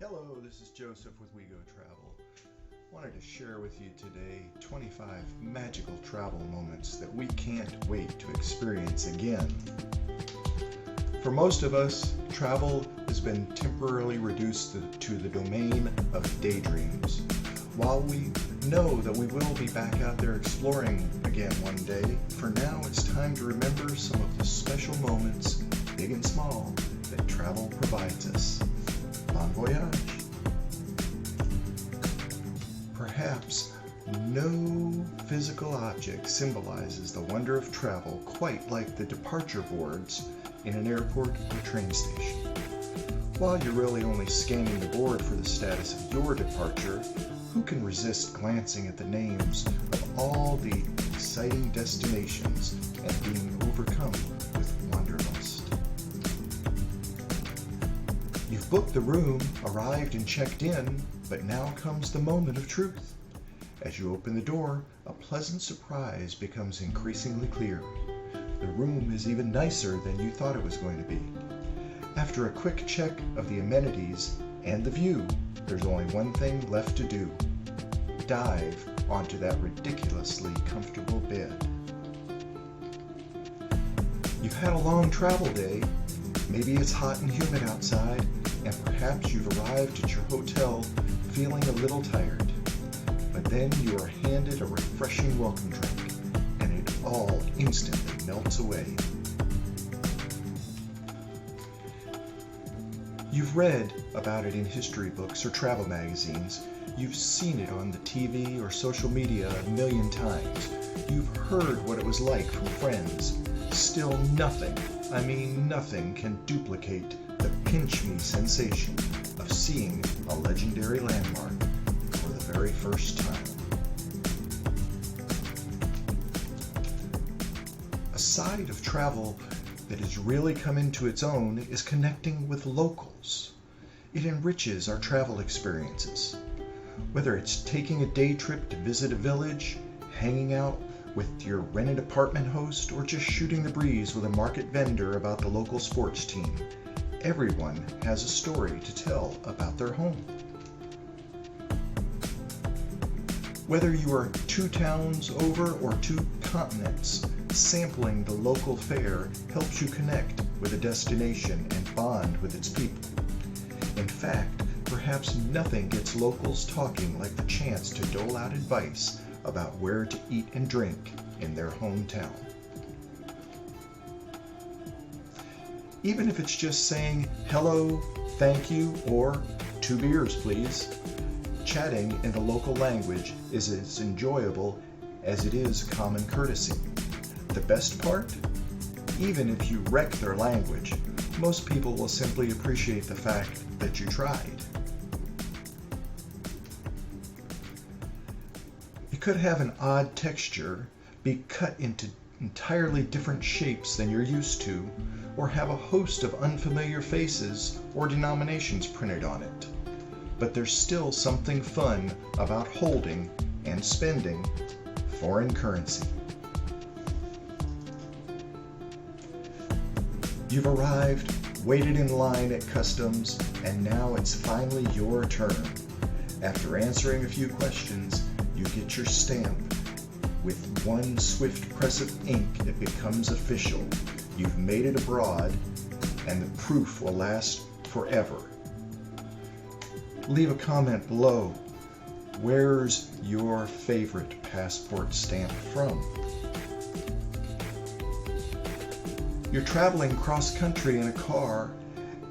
Hello, this is Joseph with WeGo Travel. Wanted to share with you today 25 magical travel moments that we can't wait to experience again. For most of us, travel has been temporarily reduced to the domain of daydreams. While we know that we will be back out there exploring again one day, for now it's time to remember some of the special moments, big and small, that travel provides us. Bon voyage. Perhaps no physical object symbolizes the wonder of travel quite like the departure boards in an airport or train station. While you're really only scanning the board for the status of your departure, who can resist glancing at the names of all the exciting destinations and being overcome with wanderlust? You've booked the room, arrived and checked in, but now comes the moment of truth. As you open the door, a pleasant surprise becomes increasingly clear. The room is even nicer than you thought it was going to be. After a quick check of the amenities and the view, there's only one thing left to do. Dive onto that ridiculously comfortable bed. You've had a long travel day. Maybe it's hot and humid outside, and perhaps you've arrived at your hotel feeling a little tired. But then you are handed a refreshing welcome drink, and it all instantly melts away. You've read about it in history books or travel magazines. You've seen it on the TV or social media a million times. You've heard what it was like from friends. Still nothing, I mean nothing, can duplicate the pinch-me sensation of seeing a legendary landmark for the very first time. A side of travel that has really come into its own is connecting with locals. It enriches our travel experiences. Whether it's taking a day trip to visit a village, hanging out with your rented apartment host, or just shooting the breeze with a market vendor about the local sports team, everyone has a story to tell about their home. Whether you are 2 towns over or 2 continents, sampling the local fare helps you connect with a destination and bond with its people. In fact, perhaps nothing gets locals talking like the chance to dole out advice about where to eat and drink in their hometown. Even if it's just saying hello, thank you, or 2 beers please, chatting in the local language is as enjoyable as it is common courtesy. The best part? Even if you wreck their language, most people will simply appreciate the fact that you tried. It could have an odd texture, be cut into entirely different shapes than you're used to, or have a host of unfamiliar faces or denominations printed on it. But there's still something fun about holding and spending foreign currency. You've arrived, waited in line at customs, and now it's finally your turn. After answering a few questions, you get your stamp. With one swift press of ink, it becomes official. You've made it abroad, and the proof will last forever. Leave a comment below. Where's your favorite passport stamp from? You're traveling cross-country in a car,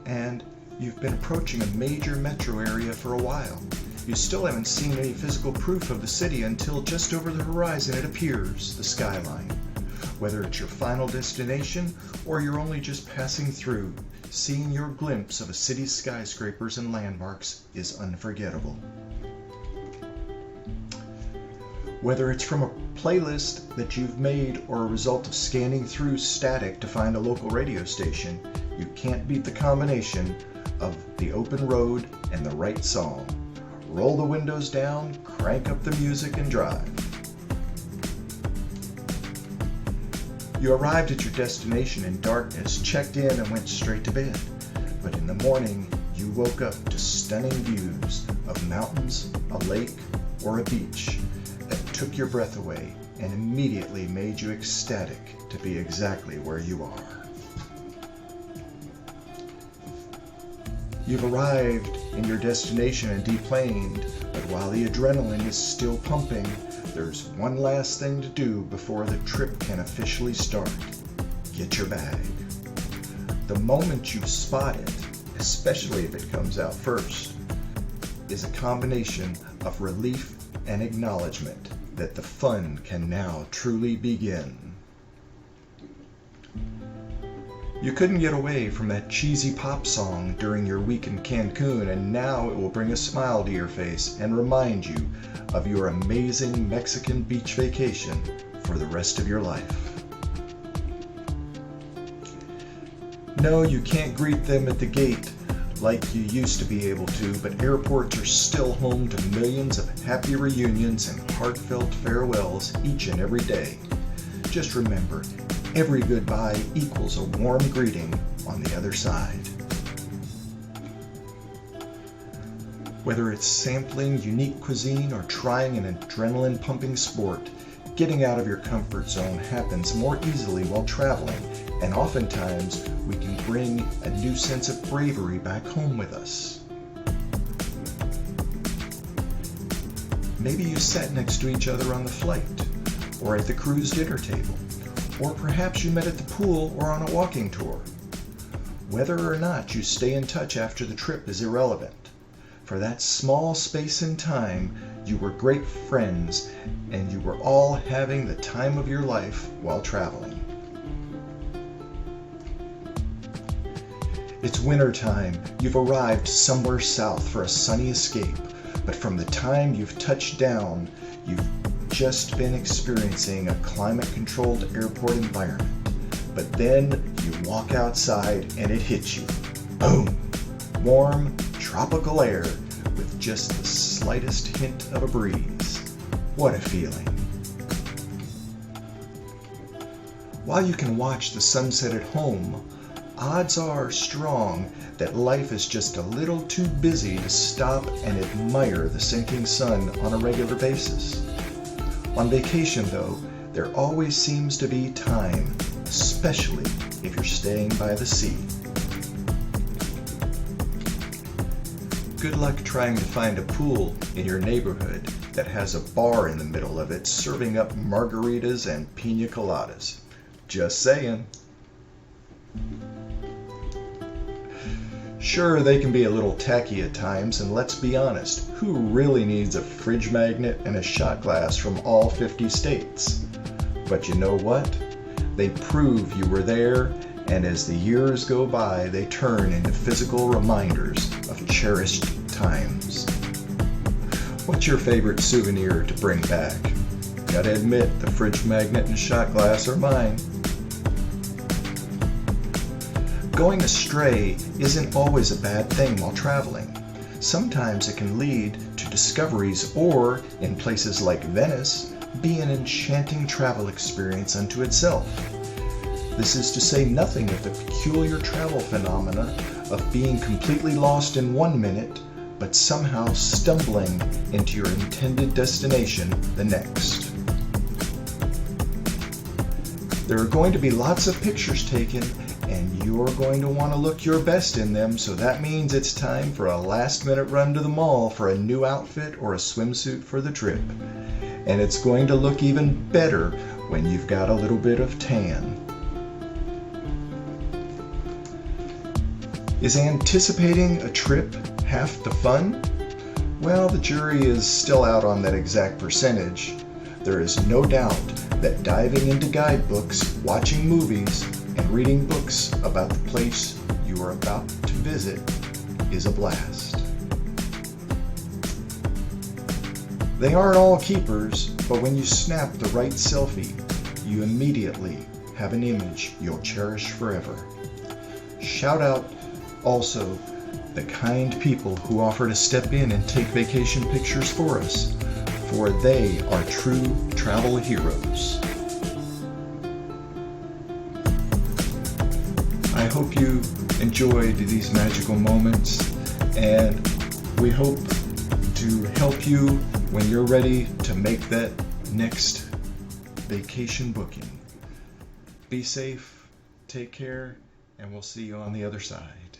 and you've been approaching a major metro area for a while. You still haven't seen any physical proof of the city until just over the horizon it appears, the skyline. Whether it's your final destination or you're only just passing through, seeing your glimpse of a city's skyscrapers and landmarks is unforgettable. Whether it's from a playlist that you've made or a result of scanning through static to find a local radio station, you can't beat the combination of the open road and the right song. Roll the windows down, crank up the music, and drive. You arrived at your destination in darkness, checked in, and went straight to bed. But in the morning, you you woke up to stunning views of mountains, a lake, or a beach that took your breath away and immediately made you ecstatic to be exactly where you are. You've arrived in your destination and deplaned, but while the adrenaline is still pumping, there's one last thing to do before the trip can officially start. Get your bag. The moment you spot it, especially if it comes out first, is a combination of relief and acknowledgement that the fun can now truly begin. You couldn't get away from that cheesy pop song during your week in Cancun, and now it will bring a smile to your face and remind you of your amazing Mexican beach vacation for the rest of your life. No, you can't greet them at the gate like you used to be able to, but airports are still home to millions of happy reunions and heartfelt farewells each and every day. Just remember, every goodbye equals a warm greeting on the other side. Whether it's sampling unique cuisine or trying an adrenaline-pumping sport, getting out of your comfort zone happens more easily while traveling, and oftentimes we can bring a new sense of bravery back home with us. Maybe you sat next to each other on the flight, or at the cruise dinner table, or perhaps you met at the pool or on a walking tour. Whether or not you stay in touch after the trip is irrelevant. For that small space in time, you were great friends, and you were all having the time of your life while traveling. It's wintertime. You've arrived somewhere south for a sunny escape, but from the time you've touched down, you've just been experiencing a climate-controlled airport environment. But then you walk outside and it hits you. Boom! Warm, tropical air with just the slightest hint of a breeze. What a feeling. While you can watch the sunset at home, odds are strong that life is just a little too busy to stop and admire the sinking sun on a regular basis. On vacation, though, there always seems to be time, especially if you're staying by the sea. Good luck trying to find a pool in your neighborhood that has a bar in the middle of it serving up margaritas and pina coladas. Just saying. Sure, they can be a little tacky at times, and let's be honest, who really needs a fridge magnet and a shot glass from all 50 states? But you know what? They prove you were there, and as the years go by, they turn into physical reminders of cherished times. What's your favorite souvenir to bring back? Gotta admit, the fridge magnet and shot glass are mine. Going astray isn't always a bad thing while traveling. Sometimes it can lead to discoveries or, in places like Venice, be an enchanting travel experience unto itself. This is to say nothing of the peculiar travel phenomena of being completely lost in 1 minute, but somehow stumbling into your intended destination the next. There are going to be lots of pictures taken, and you're going to want to look your best in them, so that means it's time for a last-minute run to the mall for a new outfit or a swimsuit for the trip. And it's going to look even better when you've got a little bit of tan. Is anticipating a trip half the fun? Well, the jury is still out on that exact percentage. There is no doubt that diving into guidebooks, watching movies, and reading books about the place you are about to visit is a blast. They aren't all keepers, but when you snap the right selfie, you immediately have an image you'll cherish forever. Shout out also the kind people who offer to step in and take vacation pictures for us, for they are true travel heroes. I hope you enjoyed these magical moments, and we hope to help you when you're ready to make that next vacation booking. Be safe, take care, and we'll see you on the other side.